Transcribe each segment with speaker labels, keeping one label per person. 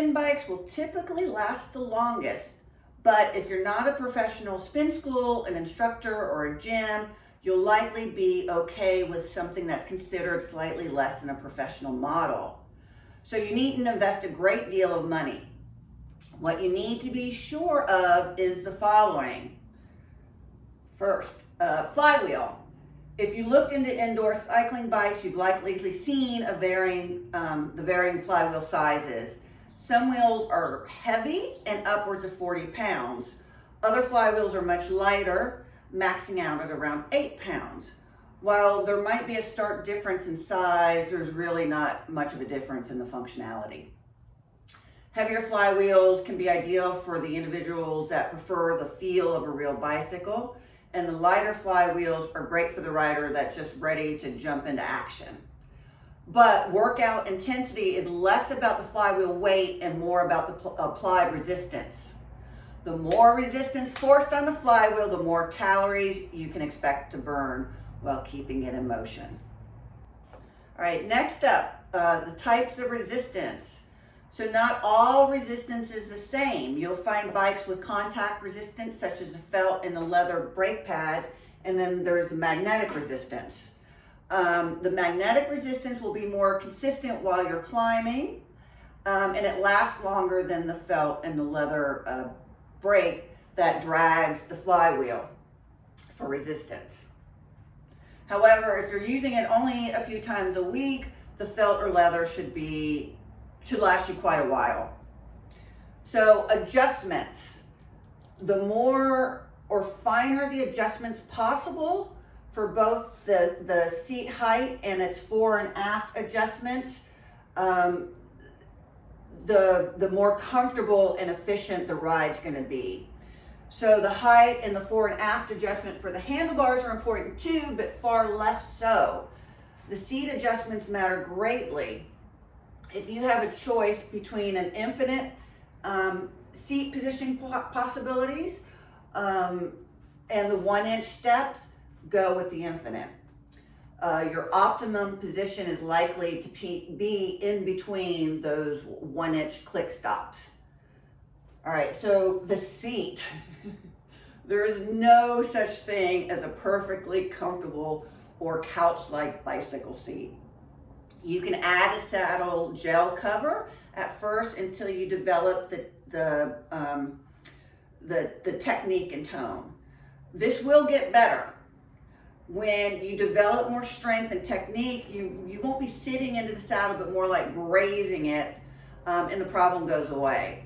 Speaker 1: spin bikes will typically last the longest, but if you're not a professional spin school, an instructor, or a gym, you'll likely be okay with something that's considered slightly less than a professional model. So you needn't invest a great deal of money. What you need to be sure of is the following. First, Flywheel. If you looked into indoor cycling bikes, you've likely seen the varying flywheel sizes. Some wheels are heavy and upwards of 40 pounds. Other flywheels are much lighter, maxing out at around 8 pounds. While there might be a stark difference in size, there's really not much of a difference in the functionality. Heavier flywheels can be ideal for the individuals that prefer the feel of a real bicycle, and the lighter flywheels are great for the rider that's just ready to jump into action. But workout intensity is less about the flywheel weight and more about the applied resistance. The more resistance forced on the flywheel, the more calories you can expect to burn while keeping it in motion. All right, next up, the types of resistance. So not all resistance is the same. You'll find bikes with contact resistance, such as the felt and the leather brake pads, and then there's the magnetic resistance. The magnetic resistance will be more consistent while you're climbing, and it lasts longer than the felt and the leather brake that drags the flywheel for resistance. However, if you're using it only a few times a week, the felt or leather should last you quite a while. So adjustments, the more or finer the adjustments possible for both the seat height and its fore and aft adjustments, the more comfortable and efficient the ride's going to be. So the height and the fore and aft adjustment for the handlebars are important too, but far less so. The seat adjustments matter greatly. If you have a choice between an infinite seat positioning possibilities and the 1-inch steps, go with the infinite. Your optimum position is likely to be in between those 1-inch click stops. All right, so the seat. There is no such thing as a perfectly comfortable or couch-like bicycle seat. You can add a saddle gel cover at first until you develop the technique and tone. This will get better. When you develop more strength and technique, you won't be sitting into the saddle, but more like grazing it, and the problem goes away.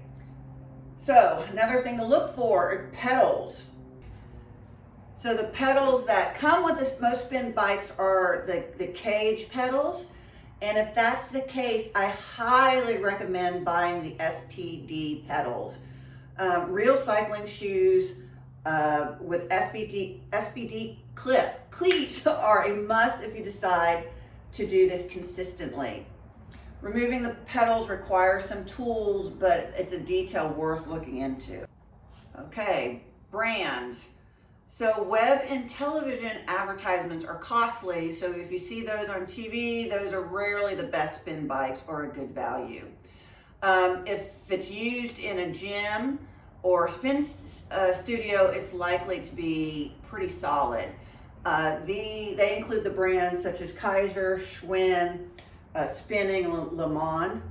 Speaker 1: So another thing to look for are pedals. So the pedals that come with most spin bikes are the cage pedals. And if that's the case, I highly recommend buying the SPD pedals. Real cycling shoes with SPD cleats are a must if you decide to do this consistently. Removing the pedals requires some tools, but it's a detail worth looking into. Okay, brands. So web and television advertisements are costly, so if you see those on TV, those are rarely the best spin bikes or a good value. If it's used in a gym or spin studio, it's likely to be pretty solid. They include the brands such as Keiser, Schwinn, Spinning, Le Monde.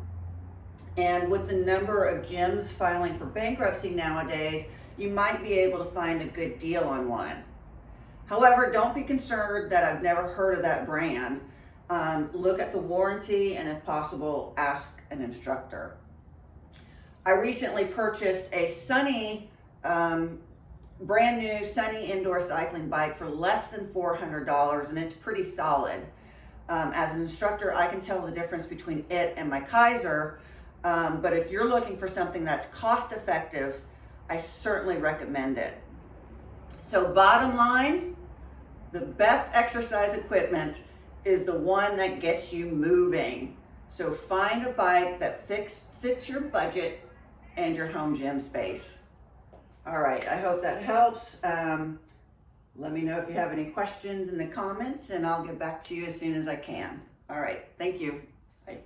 Speaker 1: And with the number of gyms filing for bankruptcy nowadays, you might be able to find a good deal on one. However, don't be concerned that I've never heard of that brand. Look at the warranty and if possible, ask an instructor. I recently purchased a Sunny, brand new Sunny indoor cycling bike for less than $400, and it's pretty solid. As an instructor, I can tell the difference between it and my Keiser, but if you're looking for something that's cost effective, I certainly recommend it. So bottom line, the best exercise equipment is the one that gets you moving. So find a bike that fits your budget and your home gym space. All right, I hope that helps. Let me know if you have any questions in the comments and I'll get back to you as soon as I can. All right, thank you. Bye.